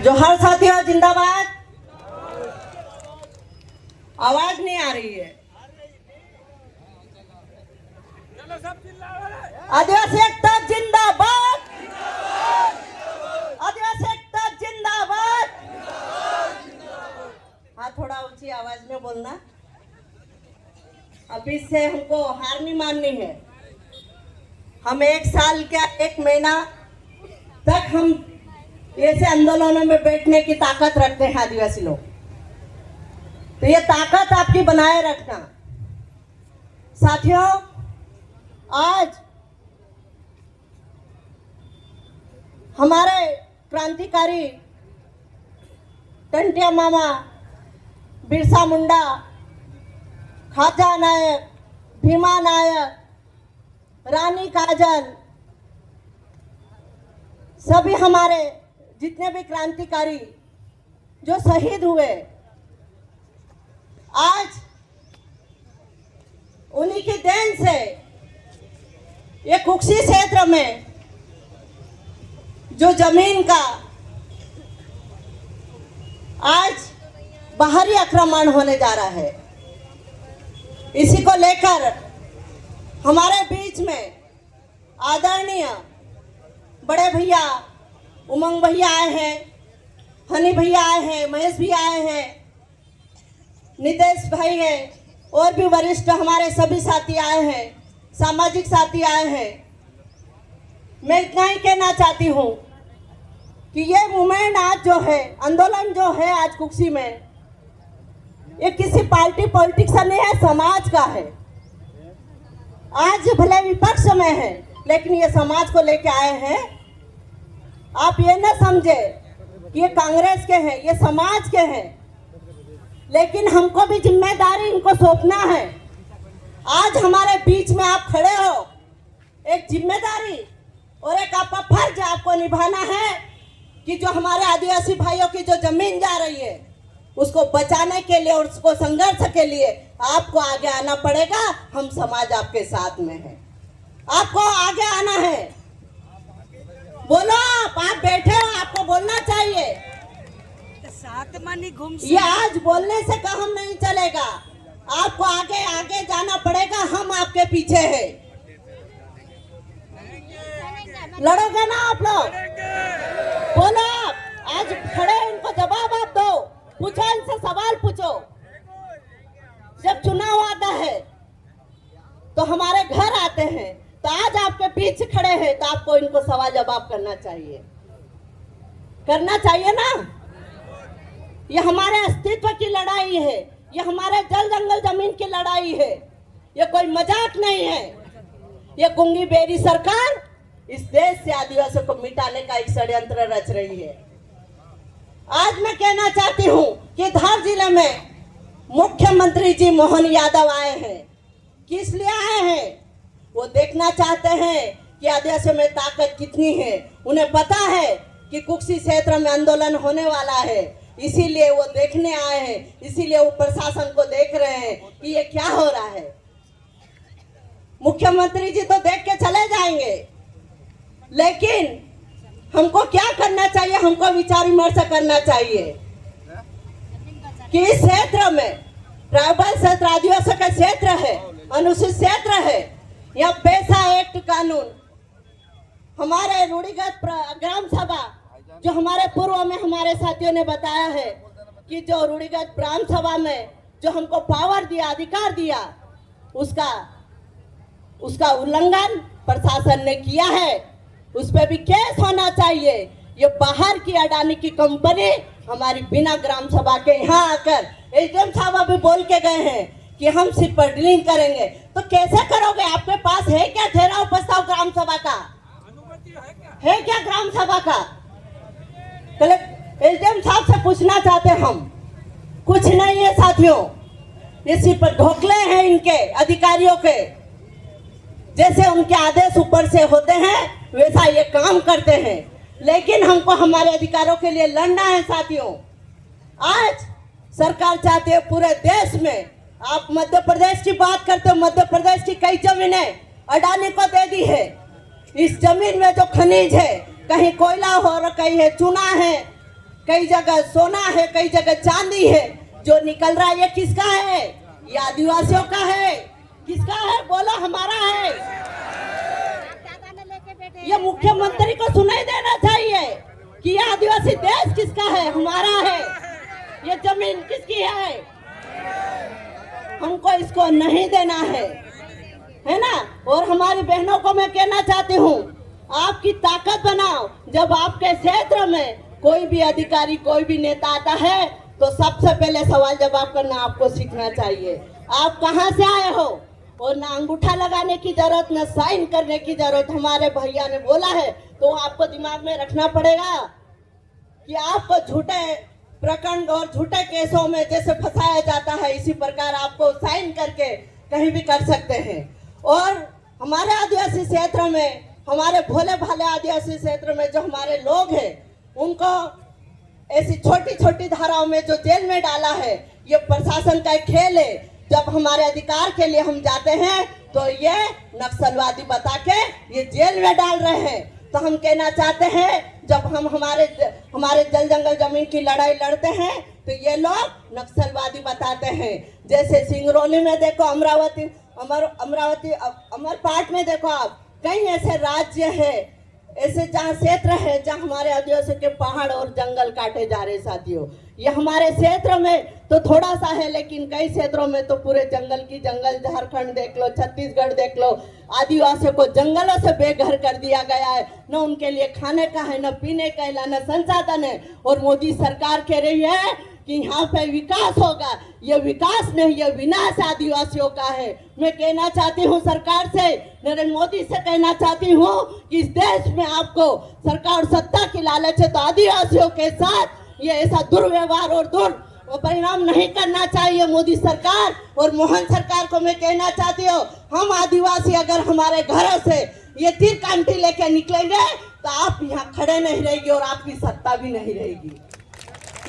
जोहार साथियों, जिंदाबाद। आवाज नहीं आ रही है। आदिवासी एकता जिंदाबाद, आदिवासी एकता जिंदाबाद। हाँ, थोड़ा ऊंची आवाज में बोलना। अभी से हमको हार नहीं माननी है। हम 1 साल क्या 1 महीना तक हम ऐसे आंदोलनों में बैठने की ताकत रखते हैं आदिवासी लोग। तो ये ताकत आपकी बनाए रखना। साथियों, आज हमारे क्रांतिकारी टंटिया मामा, बिरसा मुंडा, खाजा नायक, भीमा नायक, रानी काजल, सभी हमारे जितने भी क्रांतिकारी जो शहीद हुए, आज उन्हीं की देन से ये कुक्सी क्षेत्र में जो जमीन का आज बाहरी आक्रमण होने जा रहा है, इसी को लेकर हमारे बीच में आदरणीय बड़े भैया उमंग भैया आए हैं, हनी भैया आए हैं, महेश भैया आए हैं, नितेश भाई हैं, और भी वरिष्ठ हमारे सभी साथी आए हैं, सामाजिक साथी आए हैं। मैं इतना ही कहना चाहती हूँ कि ये मूवमेंट आज जो है, आंदोलन जो है आज कुक्सी में, ये किसी पार्टी पॉलिटिक्स का नहीं है, समाज का है। आज भले विपक्ष में है, लेकिन ये समाज को लेके आए हैं। आप ये न समझे कि ये कांग्रेस के हैं, ये समाज के हैं, लेकिन हमको भी जिम्मेदारी इनको सौंपना है। आज हमारे बीच में आप खड़े हो, एक जिम्मेदारी और एक आपका फर्ज आपको निभाना है कि जो हमारे आदिवासी भाइयों की जो जमीन जा रही है, उसको बचाने के लिए और उसको संघर्ष के लिए आपको आगे आना पड़ेगा। हम समाज आपके साथ में है, आपको आगे आना है। बोलो, आप बैठे हो, आपको बोलना चाहिए। साथ मानी घूम ये आज बोलने से काम नहीं चलेगा, आपको आगे आगे जाना पड़ेगा। हम आपके पीछे हैं। लड़ोगे ना आप लोग? बोलो, आज खड़े, इनको जवाब आप दो, पूछो, इनसे सवाल पूछो। जब चुनाव आता है तो हमारे घर आते हैं, तो आज आपके पीछे खड़े हैं, तो आपको इनको सवाल जवाब करना चाहिए, करना चाहिए ना। ये हमारे अस्तित्व की लड़ाई है, ये हमारे जल जंगल जमीन की लड़ाई है, ये कोई मजाक नहीं है। ये गुंगी बेरी सरकार इस देश से आदिवासियों को मिटाने का एक षड्यंत्र रच रही है। आज मैं कहना चाहती हूँ कि धार जिले में मुख्यमंत्री जी मोहन यादव आए हैं। किस लिए आए हैं? वो देखना चाहते हैं कि आदिवासियों में ताकत कितनी है। उन्हें पता है कि कुक्सी क्षेत्र में आंदोलन होने वाला है, इसीलिए वो देखने आए हैं, इसीलिए वो प्रशासन को देख रहे हैं कि ये क्या हो रहा है। मुख्यमंत्री जी तो देख के चले जाएंगे, लेकिन हमको क्या करना चाहिए? हमको विचार विमर्श करना चाहिए कि इस क्षेत्र में ट्राइबल क्षेत्र, आदिवासी का क्षेत्र है, अनुसूचित क्षेत्र है। यहाँ पैसा एक्ट कानून, हमारे रूढ़िगत ग्राम सभा, जो हमारे पूर्व में हमारे साथियों ने बताया है कि जो रूढ़िगत ग्राम सभा में जो हमको पावर दिया, अधिकार दिया, उसका उल्लंघन प्रशासन ने किया है। उस पर भी केस होना चाहिए। ये बाहर की अडानी की कंपनी हमारी बिना ग्राम सभा के यहाँ आकर एसडीएम साहब भी बोल के गए हैं कि हम सिर्फ पर डीलिंग करेंगे। तो कैसे करोगे? आपके पास है क्या ठहराव प्रस्ताव ग्राम सभा का? है क्या ग्राम सभा का? एसडीएम साहब से पूछना चाहते हम। कुछ नहीं है साथियों, ये सिर्फ ढोकले हैं इनके अधिकारियों के। जैसे उनके आदेश ऊपर से होते हैं, वैसा ये काम करते हैं। लेकिन हमको हमारे अधिकारों के लिए लड़ना है साथियों। आज सरकार चाहती है पूरे देश में, आप मध्य प्रदेश की बात करते हो, मध्य प्रदेश की कई जमीनें अडानी को दे दी है। इस जमीन में जो खनिज है, कहीं कोयला हो रहा, कहीं है चूना है, कई जगह सोना है, कई जगह चांदी है। जो निकल रहा है ये किसका है? ये आदिवासियों का है। किसका है बोलो? हमारा है। ये मुख्यमंत्री को सुनाई देना चाहिए कि ये आदिवासी देश किसका है? हमारा है। ये जमीन किसकी है? हमको इसको नहीं देना है ना। और हमारी बहनों को मैं कहना चाहती हूँ, आपकी ताकत बनाओ। जब आपके क्षेत्र में कोई भी अधिकारी, कोई भी नेता आता है तो सबसे पहले सवाल जवाब करना आपको सीखना चाहिए। आप कहाँ से आए हो? और ना अंगूठा लगाने की जरूरत, ना साइन करने की जरूरत। हमारे भैया ने बोला है तो आपको दिमाग में रखना पड़ेगा कि आपको झूठे प्रकरण और झूठे केसों में जैसे फंसाया जाता है, इसी प्रकार आपको साइन करके कहीं भी कर सकते हैं। और हमारे आदिवासी क्षेत्र में, हमारे भोले भाले आदिवासी क्षेत्र में जो हमारे लोग हैं, उनको ऐसी छोटी छोटी धाराओं में जो जेल में डाला है, ये प्रशासन का एक खेल है। जब हमारे अधिकार के लिए हम जाते हैं तो ये नक्सलवादी बता के ये जेल में डाल रहे हैं। तो हम कहना चाहते हैं, जब हम हमारे जल जंगल जमीन की लड़ाई लड़ते हैं तो ये लोग नक्सलवादी बताते हैं। जैसे सिंगरौली में देखो, अमरपाट में देखो, आप कई ऐसे राज्य है, ऐसे जहाँ क्षेत्र है जहाँ हमारे आदिवासी के पहाड़ और जंगल काटे जा रहे साथियों। ये हमारे क्षेत्र में तो थोड़ा सा है, लेकिन कई क्षेत्रों में तो पूरे जंगल की जंगल। झारखंड देख लो, छत्तीसगढ़ देख लो, आदिवासियों को जंगलों से बेघर कर दिया गया है। न उनके लिए खाने का है, न पीने का है, न संसाधन है। और मोदी सरकार कह रही है कि यहाँ पे विकास होगा। ये विकास नहीं, ये विनाश आदिवासियों का है। मैं कहना चाहती हूँ सरकार से, नरेंद्र मोदी से कहना चाहती हूँ कि इस देश में आपको सरकार सत्ता की लालच है तो आदिवासियों के साथ ये ऐसा दुर्व्यवहार और दुर्परिणाम नहीं करना चाहिए। मोदी सरकार और मोहन सरकार को मैं कहना चाहती हूँ, हम आदिवासी अगर हमारे घरों से ये तीर कांटी लेके निकलेंगे तो आप यहाँ खड़े नहीं रहेगी और आपकी सत्ता भी नहीं रहेगी।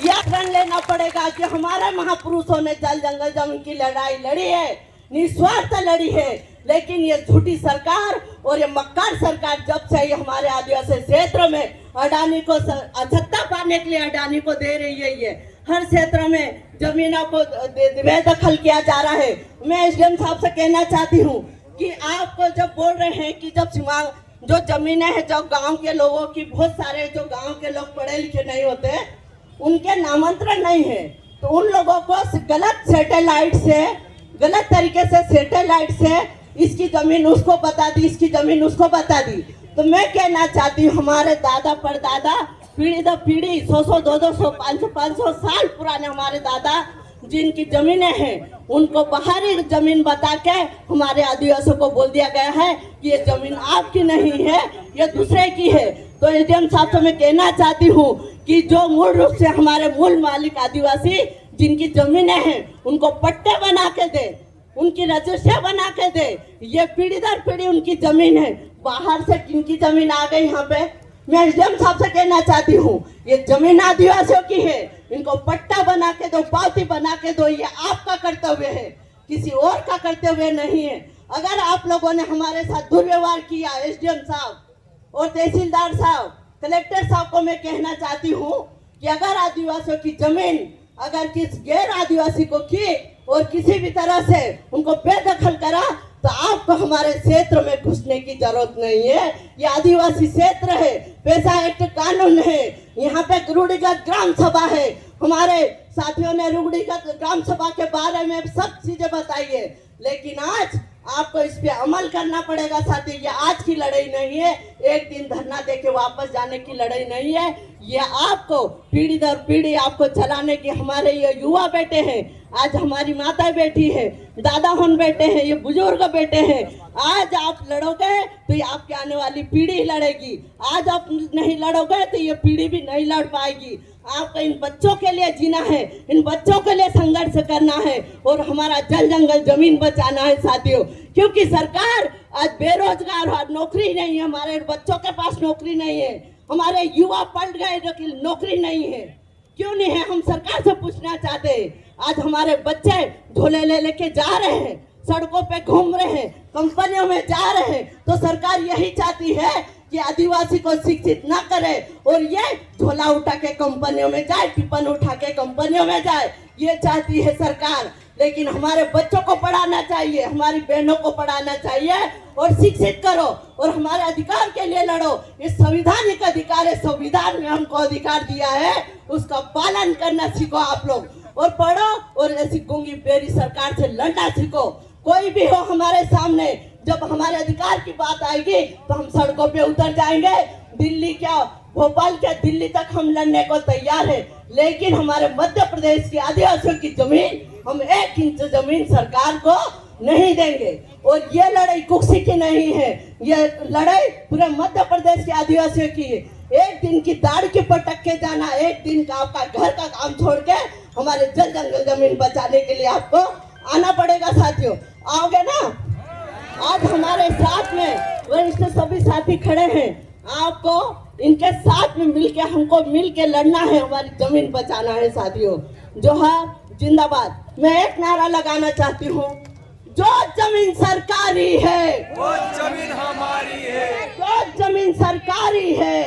यह प्रण लेना पड़ेगा कि हमारे महापुरुषों ने जल जंगल जमीन की लड़ाई लड़ी है, निस्वार्थ लड़ी है। लेकिन ये झूठी सरकार और ये मक्कार सरकार जब से ये हमारे आदिवासी क्षेत्र में अडानी को सत्ता पाने के लिए अडानी को दे रही है, ये हर क्षेत्र में जमीनों को बेदखल किया जा रहा है। मैं एसडीएम साहब से कहना चाहती हूँ कि आपको जब बोल रहे हैं कि जब सीमांत जो जमीनें हैं, जो गांव के लोगों की, बहुत सारे जो गांव के लोग पढ़े लिखे नहीं होते, उनके नामांतरण नहीं है, तो उन लोगों को गलत सैटेलाइट से, गलत तरीके से सैटेलाइट से इसकी जमीन उसको बता दी, इसकी जमीन उसको बता दी। तो मैं कहना चाहती हूँ, हमारे दादा परदादा पीढ़ी दर पीढ़ी 100-100, 200, 500 साल पुराने हमारे दादा जिनकी जमीनें हैं, उनको बाहरी जमीन बता के हमारे आदिवासियों को बोल दिया गया है कि ये जमीन आपकी नहीं है, ये दूसरे की है। तो एसडीएम साहब से मैं कहना चाहती हूँ कि जो मूल रूप से हमारे मूल मालिक आदिवासी जिनकी जमीनें हैं, उनको पट्टे बना के दे, उनकी रजिस्ट्री बना के दे। ये पीढ़ी दर पीढ़ी उनकी जमीन है। बाहर से किनकी जमीन आ गई यहाँ पे? मैं एसडीएम साहब से कहना चाहती हूँ, ये जमीन आदिवासियों की है, इनको पट्टा बना के दो, पावती बना के दो। ये आपका कर्तव्य है, किसी और का कर्तव्य नहीं है। अगर आप लोगों ने हमारे साथ दुर्व्यवहार किया, एसडीएम साहब और तहसीलदार साहब, कलेक्टर साहब को मैं कहना चाहती हूँ कि अगर आदिवासियों की जमीन अगर किस गैर आदिवासी को की और किसी भी तरह से उनको बेदखल करा, तो आपको हमारे क्षेत्र में घुसने की जरूरत नहीं है। ये आदिवासी क्षेत्र है, पैसा एक्ट कानून है, यहाँ पे रूढ़िगत ग्राम सभा है। हमारे साथियों ने रूढ़िगत ग्राम सभा के बारे में सब चीजें बताई है, लेकिन आज आपको इस पे अमल करना पड़ेगा साथी। ये आज की लड़ाई नहीं है, एक दिन धरना देके वापस जाने की लड़ाई नहीं है। ये आपको पीढ़ी दर पीढ़ी आपको चलाने की हमारे ये युवा बेटे हैं, आज हमारी माता बेटी है, दादा होन बेटे हैं, ये बुजुर्ग बेटे हैं। आज आप लड़ोगे तो ये आपकी आने वाली पीढ़ी लड़ेगी। आज आप नहीं लड़ोगे तो ये पीढ़ी भी नहीं लड़ पाएगी। आपको इन बच्चों के लिए जीना है, इन बच्चों के लिए संघर्ष करना है और हमारा जल जंगल जमीन बचाना है साथियों। क्योंकि सरकार आज बेरोजगार है, नौकरी नहीं है, हमारे बच्चों के पास नौकरी नहीं है, हमारे युवा पढ़ गए लेकिन नौकरी नहीं है। क्यों नहीं है? हम सरकार से पूछना चाहते हैं। आज हमारे बच्चे झोले ले लेके जा रहे हैं, सड़कों पे घूम रहे हैं, कंपनियों में जा रहे हैं, तो सरकार यही चाहती है कि आदिवासी को शिक्षित ना करे और ये झोला उठा के कंपनियों में जाए, टिफिन उठा के कंपनियों में जाए, ये चाहती है सरकार। लेकिन हमारे बच्चों को पढ़ाना चाहिए, हमारी बहनों को पढ़ाना चाहिए और शिक्षित करो और हमारे अधिकार के लिए लड़ो। ये संवैधानिक अधिकार है, संविधान में हमको अधिकार दिया है, उसका पालन करना सीखो आप लोग और पढ़ो और ऐसी गूंगी बेरी सरकार से लड़ना सीखो। कोई भी हो हमारे सामने, जब हमारे अधिकार की बात आएगी तो हम सड़कों पे उतर जाएंगे। दिल्ली क्या, भोपाल क्या, दिल्ली तक हम लड़ने को तैयार है, लेकिन हमारे मध्य प्रदेश की आदिवासियों की जमीन हम 1 इंच जमीन सरकार को नहीं देंगे। और ये लड़ाई कुर्सी की नहीं है, ये लड़ाई पूरे मध्य प्रदेश के आदिवासियों की है। एक दिन की दाढ़ के पटक के जाना, एक दिन का आपका घर का काम छोड़ के हमारे जल जंगल जमीन बचाने के लिए आपको आना पड़ेगा साथियों। आओगे ना? आज हमारे साथ में वरिष्ठ सभी साथी खड़े हैं, आपको इनके साथ में मिलके, हमको मिलके लड़ना है, हमारी जमीन बचाना है साथियों। जोहार जिंदाबाद। मैं एक नारा लगाना चाहती हूँ, जो जमीन सरकारी है वो जमीन हमारी है, जो जमीन सरकारी है